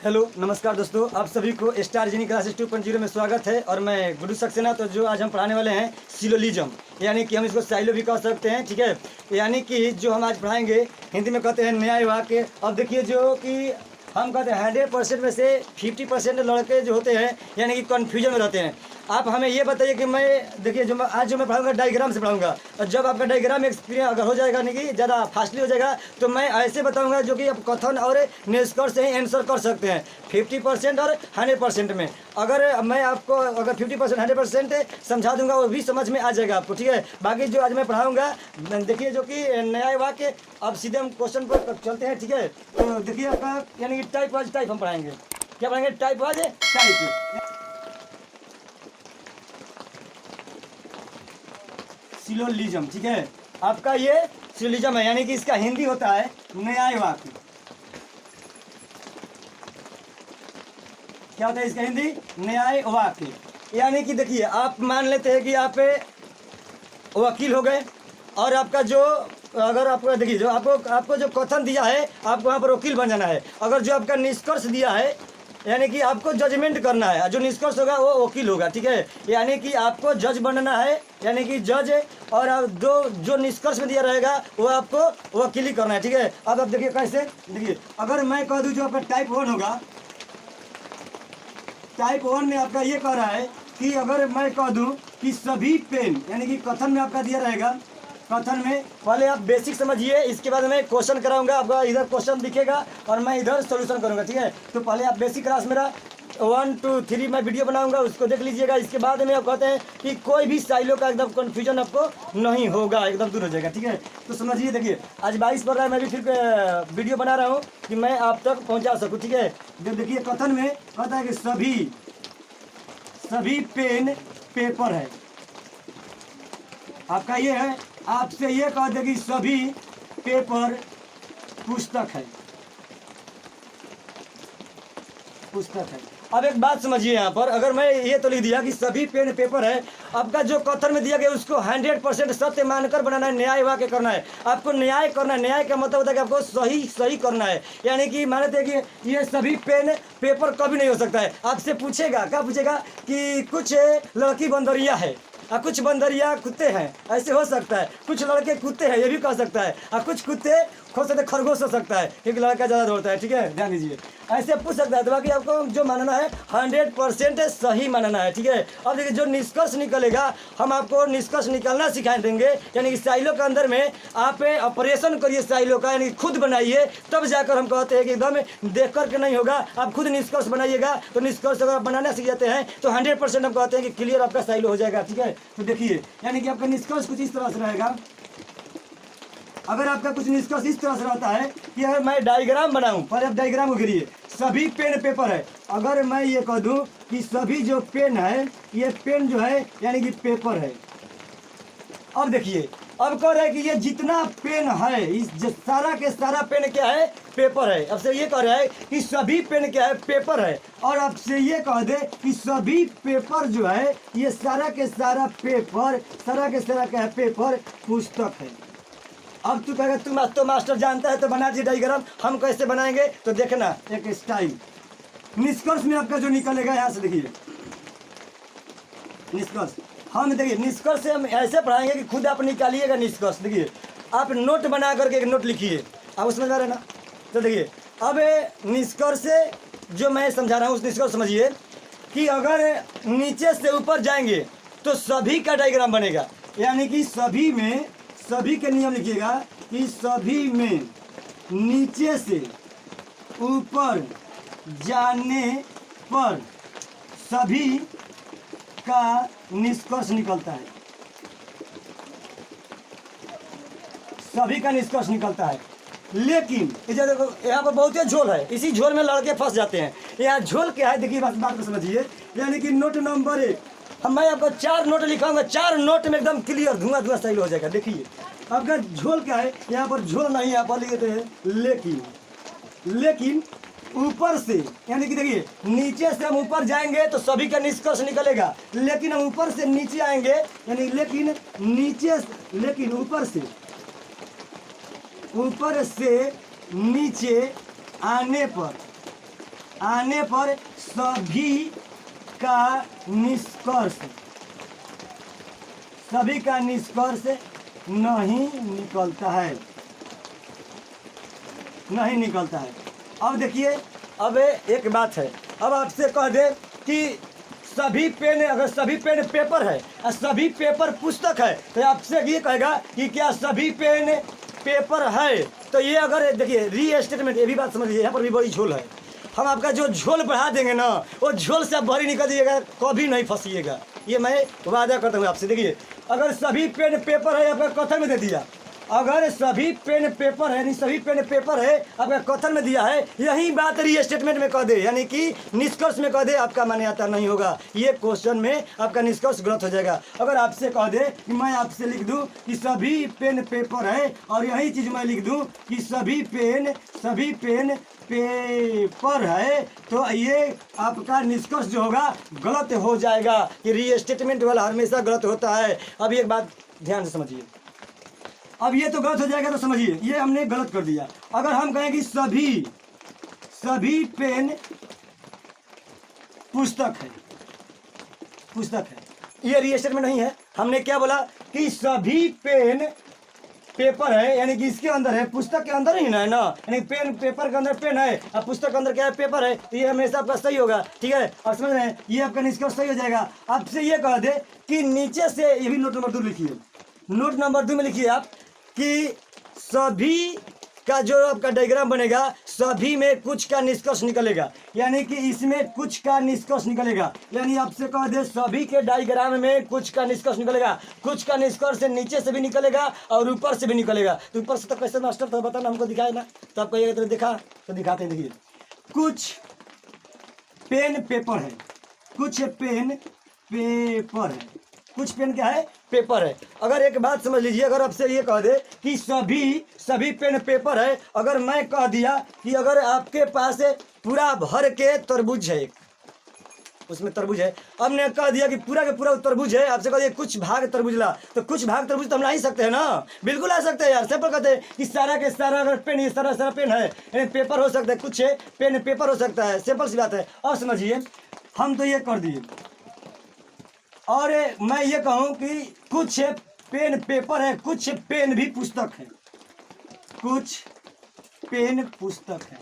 Hello नमस्कार दोस्तों, आप सभी को स्टार जीनी क्लासेस 2.0 में स्वागत है। और मैं गुरु सक्सेना। तो जो आज हम पढ़ाने वाले हैं सिलोलिज्म, यानी कि हम इसको साइलो भी कह सकते हैं, ठीक है। यानी कि जो हम आज पढ़ाएंगे हिंदी में कहते हैं न्याय वाक्य। अब देखिए, जो कि हम कहते हैं 100% में से 50% लड़के जो होते हैं यानी कि कन्फ्यूजन में रहते हैं। आप हमें ये बताइए कि मैं देखिए जो मैं पढ़ाऊंगा डायग्राम से पढ़ाऊंगा, और जब आपका डायग्राम एक्सपीरियंस अगर हो जाएगा यानी कि ज़्यादा फास्टली हो जाएगा तो मैं ऐसे बताऊंगा जो कि आप कथन और निष्कर्ष से आंसर कर सकते हैं 50% और 100% में। अगर मैं आपको अगर 50% 100% समझा दूंगा वो भी समझ में आ जाएगा आपको, ठीक है। बाकी जो आज मैं पढ़ाऊँगा देखिए जो कि न्याय वाक्य। अब सीधे हम क्वेश्चन पर चलते हैं, ठीक है। तो देखिए आपका यानी कि टाइप वाइज टाइप हम पढ़ाएंगे। क्या पढ़ाएंगे? Type wise type. सिलोलिज्म, ठीक है। आपका ये सिलोलिज्म है, यानी कि इसका हिंदी होता है न्याय वाक्य। क्या होता है इसका हिंदी? न्याय वाक्य। यानी कि देखिए आप मान लेते हैं कि आप वकील हो गए और आपका जो अगर आपको देखिए जो आपको जो कथन दिया है आपको वहाँ पर वकील बन जाना है। अगर जो आपका निष्कर्ष दिया है यानी कि आपको जजमेंट करना है, जो निष्कर्ष होगा वो वकील होगा, ठीक है। यानी कि आपको जज बनना है, यानी कि जज, और अब जो निष्कर्ष में दिया रहेगा वो आपको वकीली करना है, ठीक है। अब आप देखिए कैसे, देखिए अगर मैं कह दूँ जो आपका टाइप 1 होगा, टाइप 1 में आपका ये कह रहा है कि अगर मैं कह दूँ कि सभी पेन, यानी कि कथन में आपका दिया रहेगा, कथन में पहले आप बेसिक समझिए, इसके बाद मैं क्वेश्चन कराऊंगा। आपका इधर क्वेश्चन दिखेगा और मैं इधर सॉल्यूशन करूंगा, ठीक है। तो पहले आप बेसिक क्लास मेरा 1 2 3 मैं वीडियो बनाऊंगा, उसको देख लीजिएगा। इसके बाद में आप कहते हैं कि कोई भी साइलो का एकदम कन्फ्यूजन आपको नहीं होगा, एकदम दूर हो जाएगा, ठीक है। तो समझिए, देखिए आज 22 पढ़ रहा है, मैं भी फिर वीडियो बना रहा हूँ कि मैं आप तक पहुँचा सकूँ, ठीक है। जब देखिए कथन में कहता है कि सभी पेन पेपर है। आपका ये है, आपसे ये कह दे कि सभी पेपर पुस्तक है। अब एक बात समझिए, यहाँ पर अगर मैं ये तो लिख दिया कि सभी पेन पेपर है, आपका जो कथन में दिया गया उसको 100% सत्य मानकर बनाना है, न्याय वाक्य करना है। आपको न्याय करना है। न्याय का मतलब होता है कि आपको सही करना है। यानी कि मानते हैं कि ये सभी पेन पेपर कभी नहीं हो सकता है। आपसे पूछेगा, क्या पूछेगा कि कुछ लड़की बंदरिया है और कुछ बंदरिया कुत्ते हैं, ऐसे हो सकता है। कुछ लड़के कुत्ते हैं, ये भी कह सकता है। और कुछ कुत्ते हो सकते खरगोश हो सकता है, क्योंकि लड़का ज़्यादा दौड़ता है, ठीक है, ध्यान दीजिए। ऐसे पूछ सकता है। तो बाकी आपको जो मानना है 100% सही मानना है, ठीक है। अब देखिए जो निष्कर्ष निकलेगा, हम आपको निष्कर्ष निकालना सिखा देंगे। यानी कि साइलो के अंदर में आप ऑपरेशन करिए साइलो का, यानी खुद बनाइए, तब जाकर हम कहते हैं कि एकदम देख करके नहीं होगा। आप खुद निष्कर्ष बनाइएगा, तो निष्कर्ष अगर बनाना सीख जाते हैं तो 100% हम कहते हैं कि क्लियर आपका साइलो हो जाएगा, ठीक है। तो देखिए यानी कि आपका निष्कर्ष कुछ इस तरह से रहेगा। अगर आपका कुछ निष्कर्ष इस तरह से रहता है कि अगर मैं डायग्राम बनाऊं, पहले आप डायग्राम को गिरिए, सभी पेन पेपर है। अगर मैं ये कह दूं कि सभी जो पेन है, ये पेन जो है यानी कि पेपर है। अब देखिए, अब कह रहा है कि ये जितना पेन है, इस सारा के सारा पेन क्या है? पेपर है। अब से ये कह रहा है कि सभी पेन क्या है? पेपर है। और अब से ये कह दे कि सभी पेपर जो है, ये सारा के सारा पेपर, सारा के सारा क्या है? पेपर पुस्तक है। अब तू कहेगा तुम तो मास्टर जानता है तो बना दी डायग्राम, हम कैसे बनाएंगे? तो देखना एक स्टाइल। निष्कर्ष में आपका जो निकलेगा, यहाँ से देखिए निष्कर्ष। हम देखिए निष्कर्ष से हम ऐसे पढ़ाएंगे कि खुद आप निकालिएगा निष्कर्ष। देखिए आप नोट बना करके एक नोट लिखिए, आप उसमें जा रहे ना। तो देखिए अब निष्कर्ष से जो मैं समझा रहा हूँ उस निष्कर्ष समझिए कि अगर नीचे से ऊपर जाएंगे तो सभी का डायग्राम बनेगा। यानी कि सभी में, सभी के नियम लिखिएगा कि सभी में नीचे से ऊपर जाने पर सभी का निष्कर्ष निकलता है। सभी का निष्कर्ष निकलता है। लेकिन देखो यहाँ पर बहुत ही झोल है, इसी झोल में लड़के फंस जाते हैं। यहाँ झोल क्या है देखिए, बात को समझिए। यानी कि नोट नंबर 1, मैं आपको 4 नोट लिखाऊंगा, 4 नोट में एकदम क्लियर धुआं स्टाइल हो जाएगा। देखिए आपका झोल क्या है, यहाँ पर झोल नहीं, यहाँ पर लिखते हैं लेकिन ऊपर से, यानी कि देखिए नीचे से हम ऊपर जाएंगे तो सभी का निष्कर्ष निकलेगा। लेकिन हम ऊपर से नीचे आएंगे, यानी लेकिन ऊपर से नीचे आने पर आने पर सभी का निष्कर्ष नहीं निकलता है, नहीं निकलता है। अब देखिए, अब एक बात है, अब आपसे कह दे कि सभी पेन, अगर सभी पेन पेपर है और सभी पेपर पुस्तक है, तो आपसे ये कहेगा कि क्या सभी पेन पेपर है। तो ये अगर देखिए रीस्टेटमेंट, ये भी बात समझिए, यहाँ पर भी बड़ी झोल है। हम आपका जो झोल बढ़ा देंगे ना, वो झोल से आप बाहर निकल जाइएगा, कभी नहीं फंसिएगा, ये मैं वादा करता हूँ आपसे। देखिए, अगर सभी पेन पेपर है, आपका कथन में दे दिया, अगर सभी पेन पेपर है, यानी सभी पेन पेपर है, आपका कथन में दिया है, यही बात रीस्टेटमेंट में कह दे, यानी कि निष्कर्ष में कह दे, आपका मान्यता नहीं होगा। ये क्वेश्चन में आपका निष्कर्ष गलत हो जाएगा। अगर आपसे कह दे कि मैं आपसे लिख दूं कि सभी पेन पेपर है, और यही चीज़ मैं लिख दूं कि सभी पेन पेपर है, तो ये आपका निष्कर्ष जो होगा गलत हो जाएगा। कि रीस्टेटमेंट वाला हमेशा गलत होता है। अब एक बात ध्यान से समझिए, अब ये तो गलत हो जाएगा, तो समझिए ये हमने गलत कर दिया। अगर हम कहें कि सभी पेन पुस्तक है, ये रीस्टेटमेंट नहीं है। हमने क्या बोला कि सभी पेन पेपर है, यानी कि इसके अंदर है, पुस्तक के अंदर ही ना है ना, यानी पेन पेपर के अंदर पेन है और पुस्तक के अंदर क्या है, पेपर है, तो ये हमेशा आपका सही होगा। ठीक है, और समझ रहे हैं, ये आपका निष्कर्ष सही हो जाएगा। आपसे ये कह दे कि नीचे से, ये भी नोट नंबर 2 लिखिए, नोट नंबर 2 में लिखिए आप कि सभी का जो आपका डायग्राम बनेगा, सभी में कुछ का निष्कर्ष निकलेगा, यानी कि इसमें कुछ का निष्कर्ष निकलेगा। यानी आपसे कह दे सभी के डायग्राम में कुछ का निष्कर्ष निकलेगा, कुछ का निष्कर्ष नीचे से भी निकलेगा और ऊपर से भी निकलेगा। तो ऊपर से तो कैसे मास्टर, तो बताना हमको, दिखाए ना, तो आपको ये दिखा, तो दिखाते हैं। देखिए, कुछ पेन पेपर है, कुछ पेन पेपर है, कुछ पेन क्या है, पेपर है। अगर एक बात समझ लीजिए, अगर आपसे ये कह दे कि सभी पेन पेपर है, अगर मैं कह दिया कि अगर आपके पास पूरा भर के तरबूज है, उसमें तरबूज है, अब ने कह दिया कि पूरा के पूरा तरबूज है, आपसे कह दिया कुछ भाग तरबूज ला, तो कुछ भाग तरबूज तो हम ला ही सकते हैं ना, बिल्कुल आ सकते हैं यार। सिंपल कहते हैं कि सारा के सारा अगर पेन, ये सारा पेन है, यानी पेपर हो सकता है, कुछ पेन पेपर हो सकता है, सिंपल सी बात है। और समझिए, हम तो ये कर दिए, और मैं ये कहूँ कि कुछ पेन पेपर है, कुछ पेन भी पुस्तक है, कुछ पेन पुस्तक है,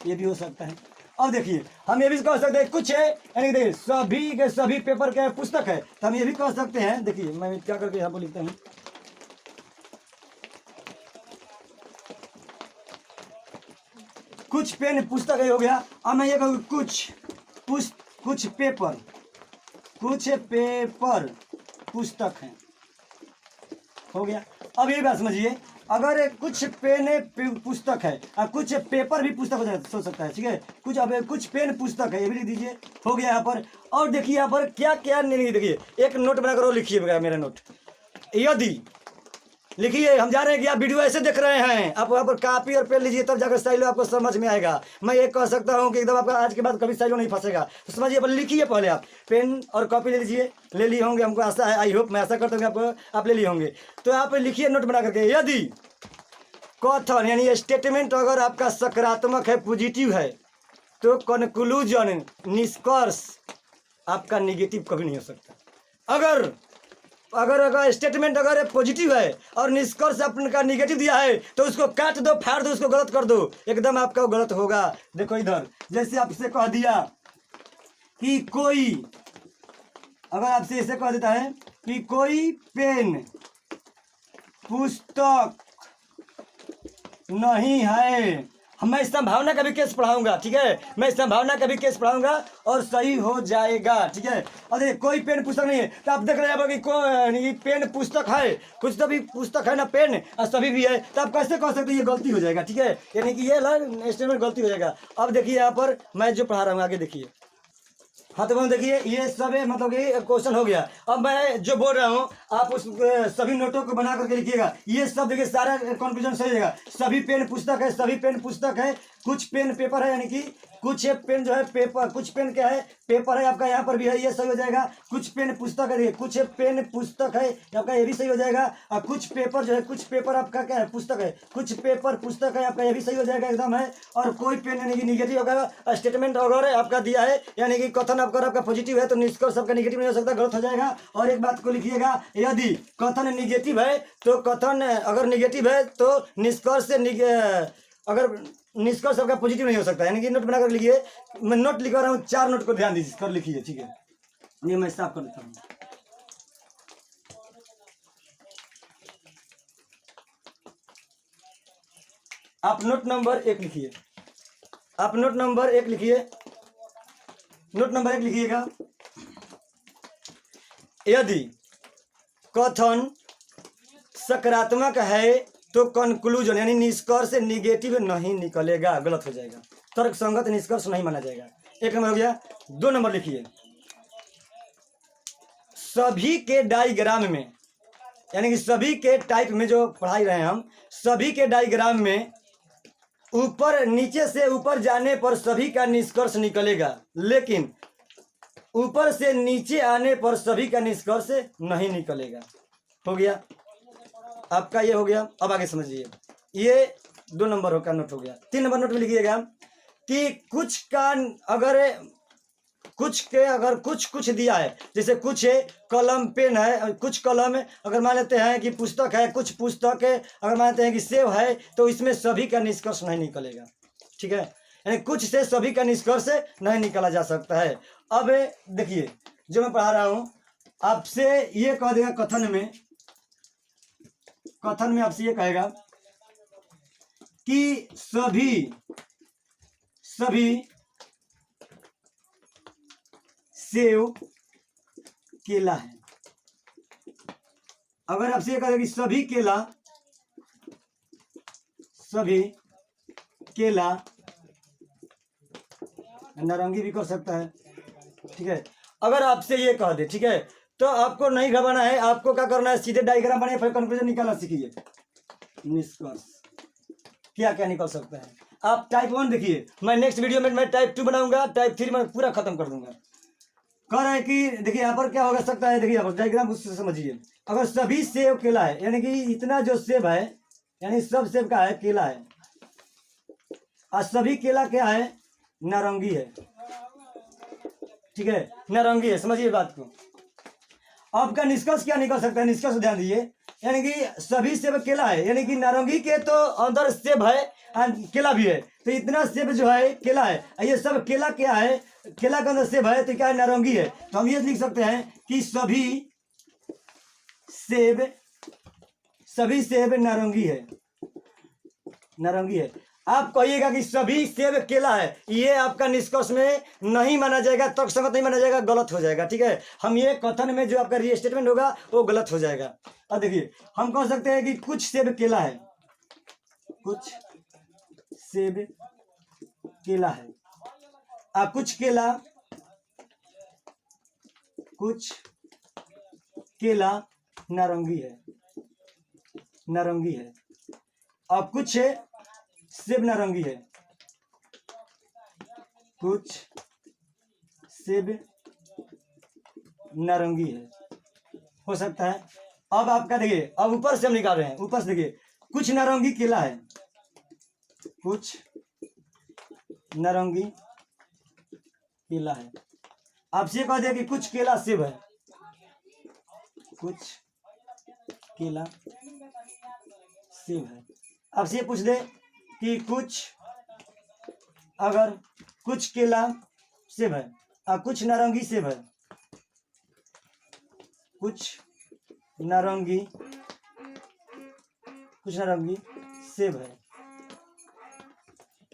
ये भी हो सकता है। अब देखिए, हम ये भी कह सकते हैं कुछ है, यानी देखिए सभी के सभी पेपर के पुस्तक है, तो हम ये भी कह सकते हैं। देखिए मैं क्या करके यहाँ पर लिखता हूँ, कुछ पेन पुस्तक है, हो गया। अब मैं ये कहूँ कुछ पेपर पुस्तक हैं, हो गया। अब ये बात समझिए, अगर कुछ पेन पुस्तक है और कुछ पेपर भी पुस्तक हो सकता है, ठीक है, कुछ पेन पुस्तक है, ये भी लिख दीजिए, हो गया यहाँ पर। और देखिए यहाँ पर क्या क्या नहीं, देखिए एक नोट बनाकर वो लिखिए, मेरा नोट, यदि लिखिए, हम जा रहे हैं कि आप वीडियो ऐसे देख रहे हैं, आप वहाँ पर कॉपी और पेन लीजिए, तब जाकर स्टाइलो आपको समझ में आएगा। मैं ये कह सकता हूँ कि एकदम आपका आज के बाद कभी स्टाइलो नहीं फंसेगा। तो समझिए, पर लिखिए, पहले आप पेन और कॉपी ले लीजिए, ले लिए होंगे, हमको आशा है, आई होप, मैं आशा करता हूँ आपको आप ले लिए होंगे। तो आप लिखिए नोट बना करके, यदि कथन यानी स्टेटमेंट अगर आपका सकारात्मक है, पॉजिटिव है, तो कंक्लूजन निष्कर्ष आपका निगेटिव कभी नहीं हो सकता। अगर स्टेटमेंट अगर पॉजिटिव है और निष्कर्ष आपका निगेटिव दिया है, तो उसको काट दो, फाड़ दो, उसको गलत कर दो, एकदम आपका गलत होगा। देखो इधर, जैसे आपसे कह दिया कि कोई, अगर आपसे ऐसे कह देता है कि कोई पेन पुस्तक नहीं है, मैं संभावना का भी केस पढ़ाऊंगा, ठीक है, मैं संभावना का भी केस पढ़ाऊंगा और सही हो जाएगा, ठीक है। और देखिए कोई पेन पुस्तक नहीं है, तो आप देख रहे हैं कि कोई पेन पुस्तक है, कुछ तो भी पुस्तक है ना, पेन और सभी भी है, तो आप कैसे कह सकते हैं, ये गलती हो जाएगा, ठीक है, यानी कि ये स्टेटमेंट गलती हो जाएगा। अब देखिए यहाँ पर मैं जो पढ़ा रहा हूँ, आगे देखिए, हाँ तो देखिए ये सब मतलब कि क्वेश्चन हो गया। अब मैं जो बोल रहा हूँ आप उस सभी नोटों को बना करके लिखिएगा। ये सब देखिए सारा कंक्लूजन सही रहेगा। सभी पेन पुस्तक है, सभी पेन पुस्तक है, कुछ पेन पेपर है, यानी कि कुछ पेन जो है पेपर, कुछ पेन क्या है पेपर है आपका, यहाँ पर भी है, ये सही हो जाएगा। कुछ पेन पुस्तक है, देखिए कुछ पेन पुस्तक है आपका, ये भी सही हो जाएगा। और कुछ पेपर जो है, कुछ पेपर आपका क्या है पुस्तक है, कुछ पेपर पुस्तक है आपका, ये भी सही हो जाएगा एकदम है। और कोई पेन यानी कि निगेटिव होगा, स्टेटमेंट वगैरह आपका दिया है यानी कि कथन आपका पॉजिटिव है तो निष्कर्ष आपका निगेटिव नहीं हो सकता, गलत हो जाएगा। और एक बात को लिखिएगा, यदि कथन निगेटिव है तो कथन अगर निगेटिव है तो निष्कर्ष अगर निष्कर्ष आपका पॉजिटिव नहीं हो सकता, यानी कि नोट बनाकर लिखिए। मैं नोट लिखवा रहा हूँ, 4 नोट को ध्यान दीजिए कर लिखिए, ठीक है। ये मैं साफ कर देता हूँ। आप नोट नंबर 1 लिखिए, आप नोट नंबर 1 लिखिए, नोट नंबर 1 लिखिएगा। यदि कथन सकारात्मक है तो कंक्लूजन यानी निष्कर्ष निगेटिव नहीं निकलेगा, गलत हो जाएगा, तर्क संगत निष्कर्ष नहीं माना जाएगा। 1 नंबर हो गया। 2 नंबर लिखिए, सभी के डायग्राम में यानी कि सभी के टाइप में जो पढ़ाई रहे हैं हम, सभी के डायग्राम में ऊपर नीचे से ऊपर जाने पर सभी का निष्कर्ष निकलेगा, लेकिन ऊपर से नीचे आने पर सभी का निष्कर्ष नहीं निकलेगा। हो गया आपका, ये हो गया। अब आगे समझिए, ये 2 नंबर का नोट हो गया। 3 नंबर नोट में लिखिएगा कि कुछ का अगर कुछ दिया है, जैसे कुछ है कलम पेन है, कुछ कलम है, अगर मान लेते हैं कि पुस्तक है, कुछ पुस्तक है, अगर मानते हैं कि सेब है, तो इसमें सभी का निष्कर्ष नहीं निकलेगा, ठीक है। यानी कुछ से सभी का निष्कर्ष नहीं निकाला जा सकता है। अब देखिए जो मैं पढ़ा रहा हूँ, आपसे ये कह देगा कथन में आपसे ये कहेगा कि सभी सेब केला है। अगर आपसे ये कहेगा कि सभी केला नारंगी भी कर सकता है, ठीक है। अगर आपसे ये कह दे, ठीक है, तो आपको नहीं घबराना है, आपको क्या करना है, सीधे डायग्राम बनाइए, फिर कंक्लूजन निकालना सीखिए। निष्कर्ष क्या क्या निकल सकता है। आप टाइप 1 देखिए, मैं नेक्स्ट वीडियो में मैं टाइप 2 बनाऊंगा, टाइप 3 मैं पूरा खत्म कर दूंगा। कह रहा है कि देखिए यहाँ पर क्या हो सकता है, देखिए डायग्राम उससे समझिए। अगर सभी सेब केला है, यानी कि इतना जो सेब है यानी सब सेब का है केला है, और सभी केला क्या है नारंगी है, ठीक है, नारंगी है। समझिए बात को। आपका निष्कर्ष क्या निकल सकता है, निष्कर्ष ध्यान दीजिए, यानी कि सभी सेब केला है, यानी कि नारंगी के तो अंदर सेब है और केला भी है, तो इतना सेब जो है केला है, ये सब केला क्या है, केला के अंदर सेब है तो क्या है नारंगी है। तो हम ये लिख सकते हैं कि सभी सेब नारंगी है। आप कहिएगा कि सभी सेब केला है, ये आपका निष्कर्ष में नहीं माना जाएगा, तर्क संगत नहीं माना जाएगा, गलत हो जाएगा, ठीक है। हम ये कथन में जो आपका रीस्टेटमेंट होगा वो गलत हो जाएगा। अब देखिए हम कह सकते हैं कि कुछ सेब केला है, कुछ सेब केला है, कुछ केला नारंगी है, और कुछ सेब नारंगी है, कुछ सेब नारंगी है, हो सकता है। अब आपका देखिए, अब ऊपर से हम निकाल रहे हैं, ऊपर से देखिए कुछ नारंगी केला है, कुछ नारंगी केला है। आपसे कह दिया कि कुछ केला सेब है, कुछ केला सेब है। आपसे पूछ दे कि अगर कुछ केला सेब है और कुछ नारंगी सेब है, कुछ नारंगी सेब है,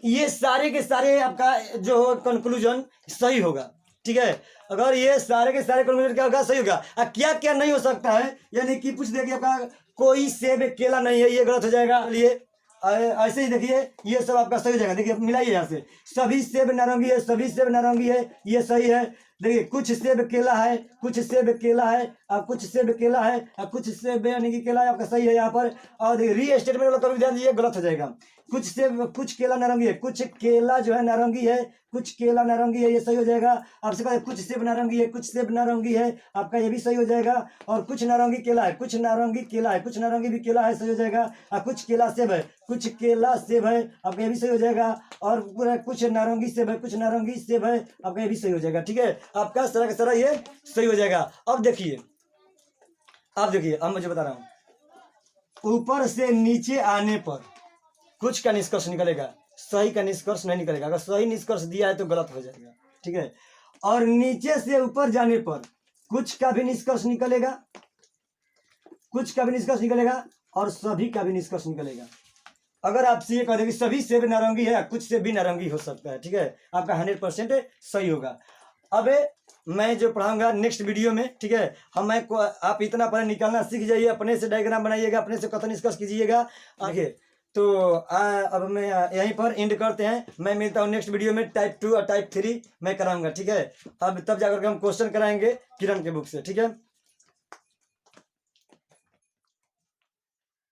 ये सारे के सारे आपका जो कंक्लूजन सही होगा, ठीक है। अगर ये सारे के सारे कंक्लूजन क्या होगा, सही होगा। क्या क्या नहीं हो सकता है, यानी कि पूछ देखिए आपका कोई सेब केला नहीं है, ये गलत हो जाएगा। लिए ऐसे ही देखिए ये सब आपका सही हो जाएगा। देखिए मिलाइए यहाँ से, सभी सेब नारंगी है, सभी सेब नारंगी है, ये सही है। देखिए कुछ सेब केला है, कुछ सेब केला है, और कुछ सेब केला है, और कुछ सेब यानी कि केला आपका सही है यहाँ पर। और री स्टेटमेंट वाला कभी ध्यान दीजिए, गलत हो जाएगा। कुछ सेब, कुछ केला नारंगी है, कुछ केला जो है नारंगी है, कुछ केला नारंगी है, ये सही हो जाएगा। आपसे कहा कुछ सेब नारंगी है, कुछ सेब नारंगी है, आपका ये भी सही हो जाएगा। और कुछ नारंगी केला है, कुछ नारंगी केला है, कुछ नारंगी भी केला है, सही हो जाएगा। और कुछ केला सेब है, कुछ केला सेब है, आपका ये भी सही हो जाएगा। और कुछ नारंगी सेब है, कुछ नारंगी सेब है, आपका ये भी सही हो जाएगा। ठीक है, आपका सारा का सारा ये सही हो जाएगा। अब देखिए, अब देखिए, अब मुझे बता रहा हूं, ऊपर से नीचे आने पर कुछ का निष्कर्ष निकलेगा, सही का निष्कर्ष नहीं निकलेगा। अगर सही निष्कर्ष दिया है तो गलत हो जाएगा। ठीक है, और नीचे से ऊपर जाने पर कुछ का भी निष्कर्ष निकलेगा, कुछ का भी निष्कर्ष निकलेगा, और सभी का भी निष्कर्ष निकलेगा। अगर आपसे ये कह दे कि सभी सेब नारंगी है, कुछ सेब भी नारंगी हो सकता है। ठीक है, आपका 100% सही होगा। अब मैं जो पढ़ाऊंगा नेक्स्ट वीडियो में, ठीक है, आप इतना पहले निकालना सीख जाइए, अपने से डायग्राम बनाइएगा, अपने से कथन निष्कर्ष कीजिएगा आगे। तो अब मैं यहीं पर एंड करते हैं। मैं मिलता हूँ नेक्स्ट वीडियो में, टाइप 2 और टाइप 3 मैं कराऊंगा। ठीक है, अब तब जाकर के हम क्वेश्चन कराएंगे किरण के बुक से। ठीक है।